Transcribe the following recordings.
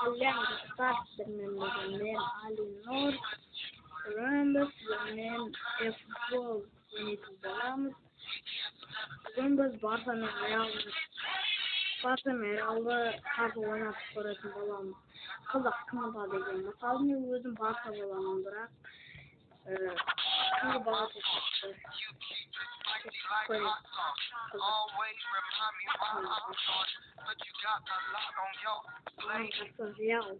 kalian start dengan name Ali Nur. Remember the name if goal we need to balance. Remember Barcelona Real'da karşı oynap çıkarasın balam. Kızak kımılda degen. Mesela men özüm Barça bolamın bırak. Kızı bağa tutuştu. Real.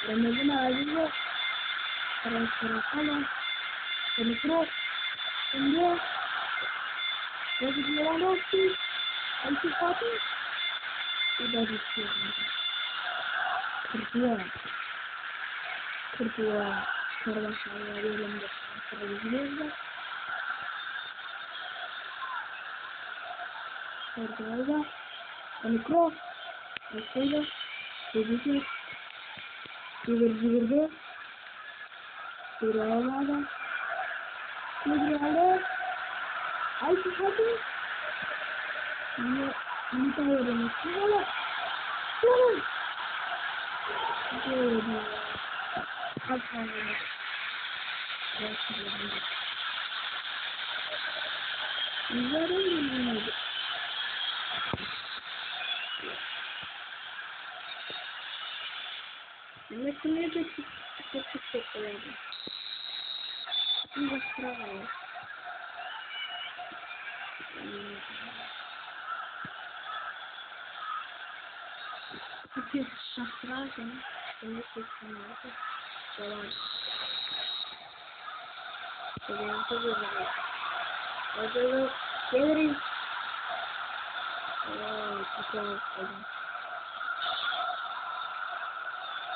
Benzema aziz Carvajal, Kroos, Embele, Robert Lewandowski, Ansu Fati, udah disiapkan. Kedua, Carvajal belum terlihat. Carvajal, Kroos, Marcelo, Rodríguez, River, Ramada, Miguel, Ansu Fati, ini tahu dengan siapa?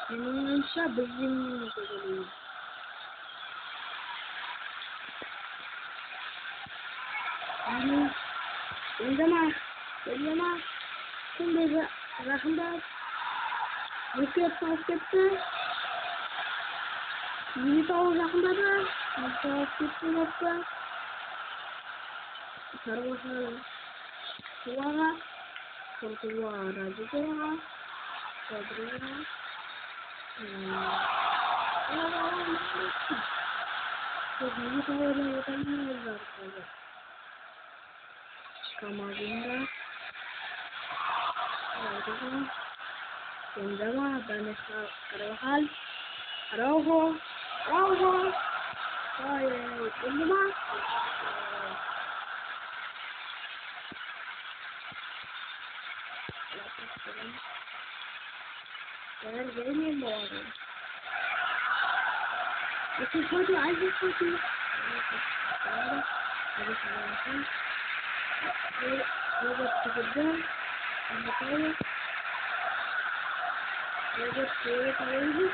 Indonesia begini begini. Benzema, kim bize rakımda wicket baskette, yeni tavu rakımda da baskette yaptı. Carvajal, Suara juga, Rodríguez. Camavinga, Benzema, Vanessa Carvajal, Araujo, Benzema, ini baru. Itu foto aja foto. Ada sesuatu. Robert Lewandowski,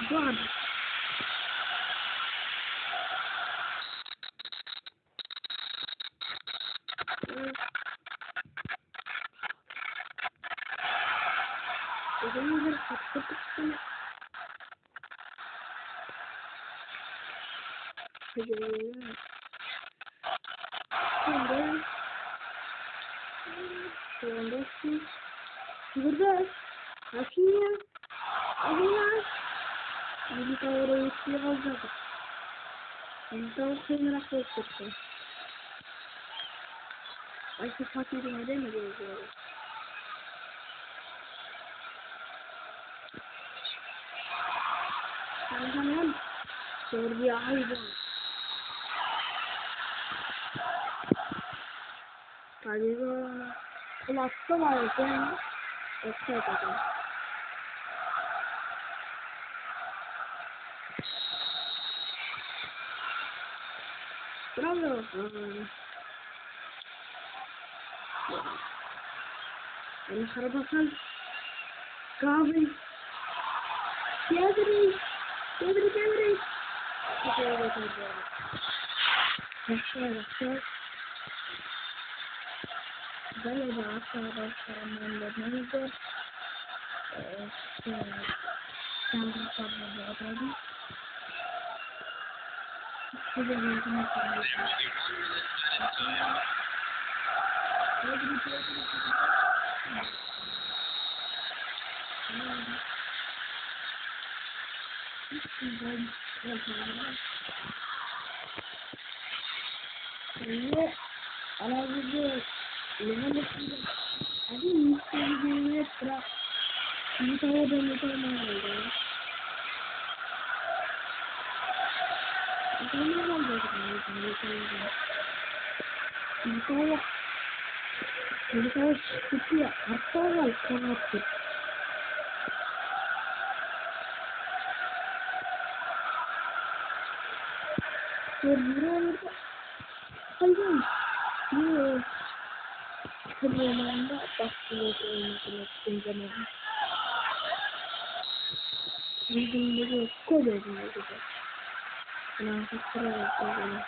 God. Ödemizler kapattık. Hadi. Şimdi. Şu anda siz. Burada. Nasıl ya? Allah. Bir tane oraya yetkiye alacaktık. Bir tane kıyırarak koyduk. Ay şu fakiri neden mi geziyoruz? Hemen bir hayvan. Tabii bu kulakta var yani. Okey dedim. Bravo. Yani karabasan kahve. Geldi. Başlayalım. Böyle bir arkadaşlarımın da neydi? Ben bu sabırda oturayım. Size yüzüme koyuyorum. Ve arabada level'ında hadi müşterilerine bırak. Bir tane de mutlaka oldu. Ne oldu? Bir tane sıkıntı hatta var kanattı. Burada hayvan yok. Kırmızılarında başlıyor oyuncular gündemine. Yüzümde koyuyorum burada. Nasıl kırarız böyle?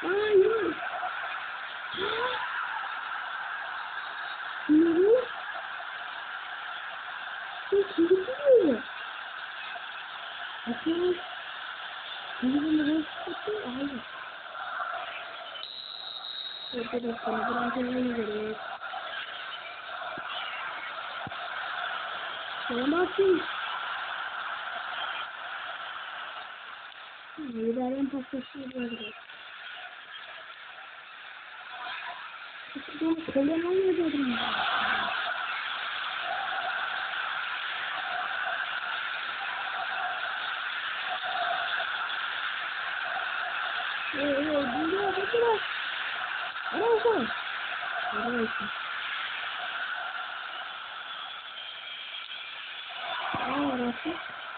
Hayır. Ne? Çok iyi. Bakın. Yüzümde koyuyor. Hayır. Arkadaşlar biraz önemli veriyor. Selamünaleyküm. Liderden pastası yapıyoruz. Ben kolyen almıyordum. Dünya bakıyorum. Arasın. Arasın. Arasın.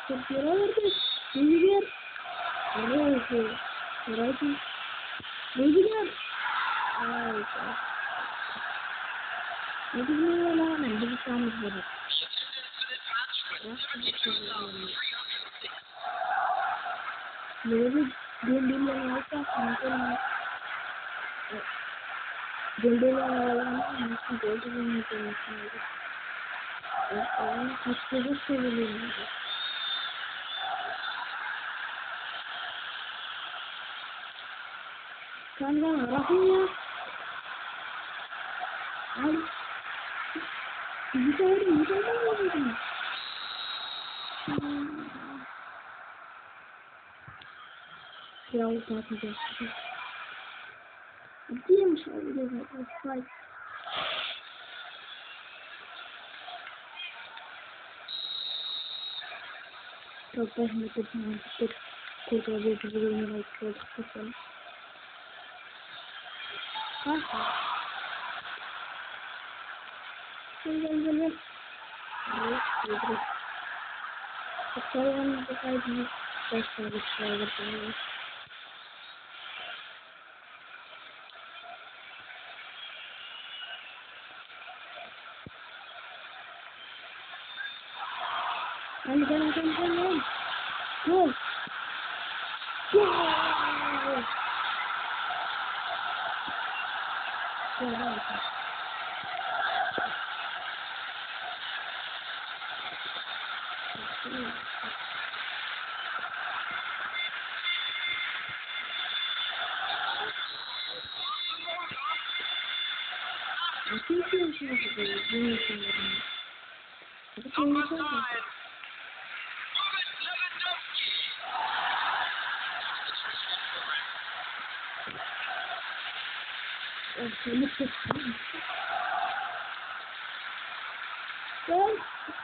Türkiye'ye verdik. Dünya. Arasın. Arasın. Dünya. Arasın. Ne bilmiyorum lan. Bir tane var. Böyle göndermeler yapsak göndermeler nasıl göndermeler onu kaçırdı söyleyeyim. Kanka Rafiya ay bir tane ya o tatlıcı. Değilmiş öyle bir çok başımda bir kurtarıcı bir bölümü var. Ha. Gel. Evet. Tutalım bu kaydını. Başlayalım. Hadi gel. Gol.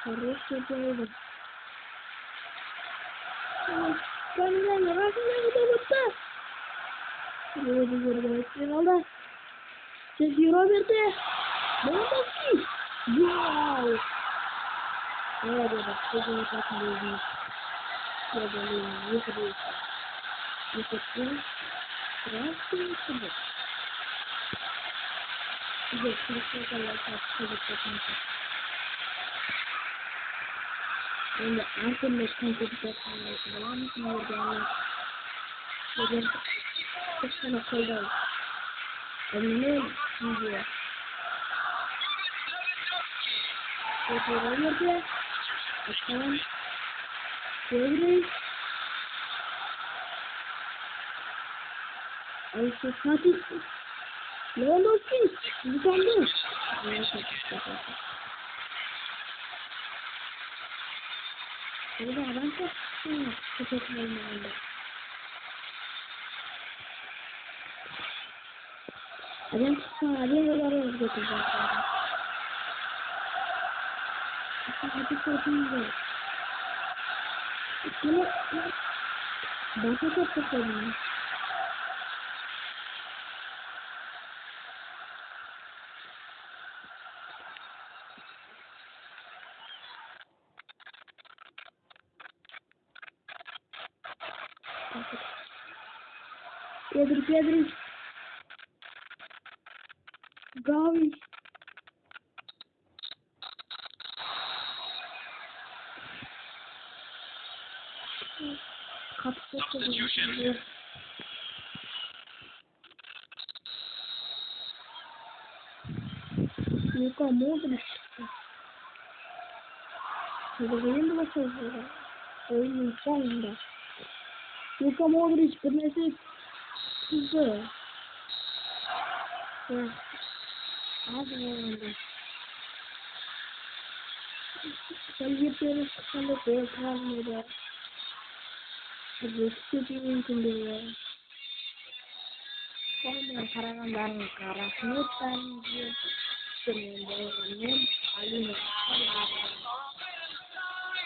Хороший поедет. Камень, раз, вот так. Финалда. Sergio Roberto. Lewandowski. Wow. Evet, Sergio Roberto. Şimdi Arsenal'le konuşacağız. Devam ediyoruz. Bugün çok tane kolda. Emin gidiyor. Yapıyorlar. Açalım. Çeviririz. Ayşe Fatih. Lewandowski. Yıkandı. Burada adam çok teşekkür ederim. Adam arıyorlar götüreceğim. Hadi korkunç. Bunu başka çok seviyorum. Pedro. Gavi. Substitution. Luka Modric. Oyun başladı. Oyunun sonunda. Luka Modric bilmesi güzel. Hadi oğlum. Sen yapıyoruz. Sen de koyalım. Hadi sütümün kunduya. Kalau sekarang dan karena hutan dia semuanya alun